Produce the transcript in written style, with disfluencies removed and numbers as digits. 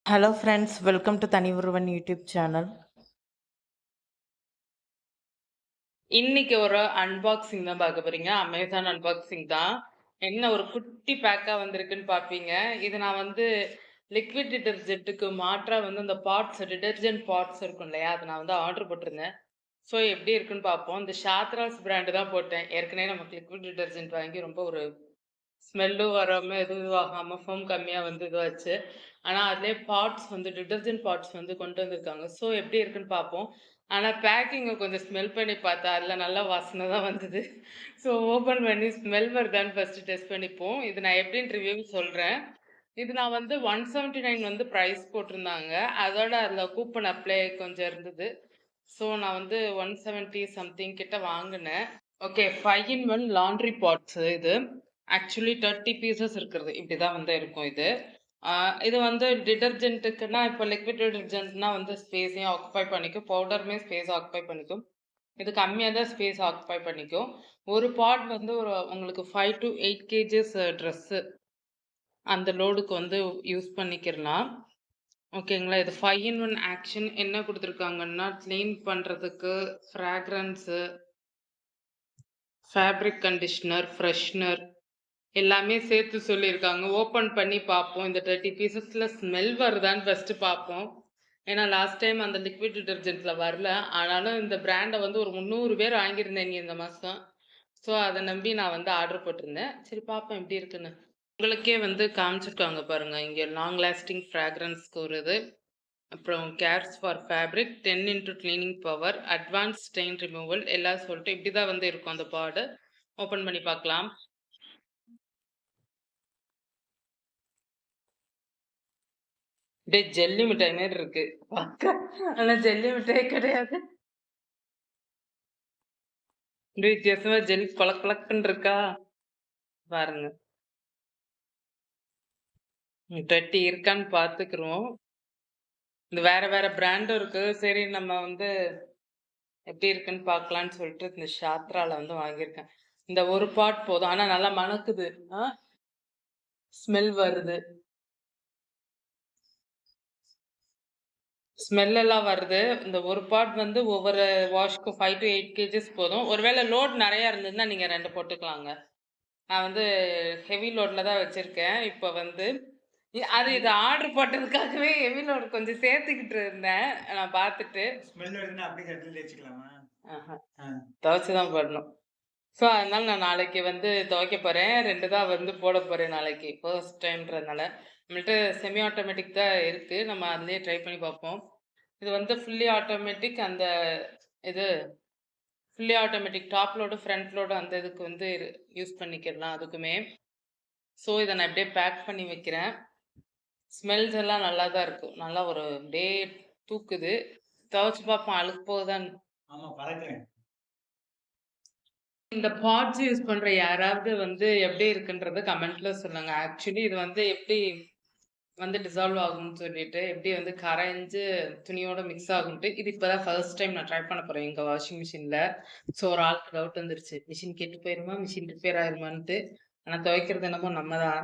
Hello friends, welcome to Tani Uruvan YouTube channel. இன்னைக்கு ஒரு unboxing தான் பார்க்க போறீங்க. அமேசான் அன்பாக்சிங் தான். என்ன ஒரு குட்டி பேக்கா வந்திருக்குன்னு பார்ப்பீங்க. இது நான் வந்து லிக்விட் டிடர்ஜென்ட்டுக்கு மாற்றா வந்து அந்த பாட்ஸ் டிடர்ஜென்ட் பாட்ஸ் இருக்கும் இல்லையா? அத நான் வந்து ஆர்டர் போட்டிருந்தேன். ஸோ எப்படி இருக்குன்னு பார்ப்போம். இந்த ஷாத்ராஸ் பிராண்ட் தான் போட்டேன். ஏற்கனவே நமக்கு லிக்விட் டிடர்ஜென்ட் வாங்கி ரொம்ப ஒரு ஸ்மெல்லும் வராம, எதுவும் இதுவாகாம ஃபோம் கம்மியா வந்து இதுவாச்சு. ஆனா, அதிலயே பார்ட்ஸ் வந்து டிடர்ஜென்ட் பார்ட்ஸ் வந்து கொண்டு வந்திருக்காங்க. ஸோ எப்படி இருக்குன்னு பார்ப்போம். ஆனா, பேக்கிங்க கொஞ்சம் ஸ்மெல் பண்ணி பார்த்தா, அதில நல்ல வாசனை தான் வந்தது. ஸோ ஓப்பன் பண்ணி ஸ்மெல் வருதான்னு ஃபர்ஸ்ட்டு டெஸ்ட் பண்ணிப்போம். இது நான் எப்படின்னு ரிவ்யூ சொல்றேன். இது நான் வந்து 179 வந்து பிரைஸ் போட்டிருந்தாங்க. அதோட அதில கூப்பன் அப்ளை கொஞ்சம் இருந்தது. ஸோ நான் வந்து 170 சம்திங் கிட்ட வாங்குனேன். ஓகே. 5 இன் 1 லாண்ட்ரி பாட்ஸ் இது. ஆக்சுவலி 30 பீசஸ் இருக்கிறது. இப்படிதான் வந்து இருக்கும் இது. ஆ இது வந்து டிடர்ஜென்ட்டுக்குன்னா, இப்போ லிக்விட் டிடர்ஜென்ட்னா வந்து ஸ்பேஸையும் ஆக்குபை பண்ணிக்கும். பவுடருமே ஸ்பேஸ் ஆக்குபை பண்ணிக்கும். இது கம்மியா தான் ஸ்பேஸ் ஆக்குபை பண்ணிக்கும். ஒரு பாட் வந்து ஒரு உங்களுக்கு 5 டூ 8 கேஜஸ் ட்ரெஸ்ஸு அந்த லோடுக்கு வந்து யூஸ் பண்ணிக்கிறலாம். ஓகேங்களா. இது 5 இன் 1 ஆக்ஷன் என்ன குடுத்துருக்காங்கன்னா, கிளீன் பண்றதுக்கு ஃப்ராக்ரன்ஸு, ஃபேப்ரிக் கண்டிஷனர், ஃப்ரெஷ்னர் எல்லாமே சேர்த்து சொல்லியிருக்காங்க. ஓப்பன் பண்ணி பார்ப்போம். இந்த 30 பீசஸ்ல ஸ்மெல் வருதான்னு ஃபர்ஸ்ட்டு பார்ப்போம். ஏன்னா லாஸ்ட் டைம் அந்த லிக்விட் டிடர்ஜென்ட்ல வரல. ஆனாலும் இந்த பிராண்ட வந்து ஒரு 300 பேர் வாங்கியிருந்தேங்க இந்த மாசம். ஸோ அத நம்பி நான் வந்து ஆர்டர் போட்டிருந்தேன். சரி பார்ப்போம் எப்படி இருக்குன்னு. உங்களுக்கே வந்து காமிச்சிருக்காங்க பாருங்க. இங்க லாங் லாஸ்டிங் ஃப்ராக்ரன்ஸ்க்கு ஒரு இது. அப்புறம் cares for fabric 10 into cleaning power, advance stain removal எல்லாம் சொல்லிட்டு இப்படி தான் வந்து இருக்கும் அந்த பாடு. ஓப்பன் பண்ணி பார்க்கலாம். டேய் ஜெல்லி மிட்டாய் மாரி இருக்கு. பாக்க. ஆனா ஜெல்லி மிட்டாய் கிடையாது. இது வித்தியாசமா ஜெல் கொழக் கொழக்குன்னு இருக்கா? பாருங்க. 30 இருக்கான்னு பாத்துக்குறோம். இது வேற வேற பிராண்டும் இருக்கு. சரி நம்ம வந்து எப்படி இருக்குன்னு பார்க்கலான்னு சொல்லிட்டு இந்த ஷாத்ரால வந்து வாங்கியிருக்கேன். இந்த ஒரு பாட் போதும். ஆனா நல்லா மணக்குது. ஆ ஸ்மெல் வருது. ஸ்மெல் எல்லாம் வருது. இந்த ஒரு பாட் வந்து ஒவ்வொரு வாஷ்க்கு 5 டூ 8 கேஜஸ் போதும். ஒருவேள லோட் நெறையா இருந்ததுன்னா நீங்க 2 போட்டுக்கலாங்க. நான் வந்து ஹெவி லோட்ல தான் வச்சிருக்கேன். இப்ப வந்து அது இது ஆர்டர் போட்டதுக்காகவே ஹெவி லோட் கொஞ்சம் சேர்த்துக்கிட்டு இருந்தேன். நான் பார்த்துட்டு. ஸ்மெல் வருதுன்னா அப்படியே கட்டில தேய்ச்சுக்கலாமா? ஆஹா. ஆ. துவைச்சு தான் போடணும். ஸோ, அதனால நான் நாளைக்கு வந்து துவைக்க போறேன். 2 தான் வந்து போட போறேன் நாளைக்கு. ஃபர்ஸ்ட் டைம்ன்றதுனால. நம்மள்ட்ட செமி ஆட்டோமேட்டிக் தான் இருக்கு. நம்ம அதிலேயே ட்ரை பண்ணி பார்ப்போம். இது வந்து ஃபுல்லி ஆட்டோமேட்டிக் அந்த இது fully automatic top load, front load அந்த இதுக்கு வந்து யூஸ் பண்ணிக்கிடலாம் அதுக்குமே. ஸோ, இத நான் இப்படியே பேக் பண்ணி வைக்கிறேன். ஸ்மெல்ஸ் எல்லாம் நல்லா தான் இருக்கு. நல்லா ஒரு அப்படியே தூக்குது. துவைச்சு பார்ப்போம் அழுக்கு போகுதான்னு. ஆமா பறக்குறேன். இந்த பாட்ஸ் யூஸ் பண்ற யாராவது வந்து எப்படி இருக்குன்றத கமெண்ட்ல சொல்லுங்க. ஆக்சுவலி இது வந்து எப்படி வந்து டிசால்வ் ஆகும்னு சொல்லிட்டு, எப்படி வந்து கரைஞ்சு துணியோட மிக்ஸ் ஆகும்ன்ட்டு, இது இப்ப தான் ஃபர்ஸ்ட் டைம் நான் ட்ரை பண்ண போறேன் எங்க வாஷிங் மிஷின்ல. ஸோ ஒரு ஆளுக்கு டவுட் வந்துருச்சு. மிஷின் கெட்டு போயிருமா? மிஷின் ரிப்பேர் ஆயிருமான்ட்டு. ஆனா துவைக்கிறது என்னமோ நம்ம தான்.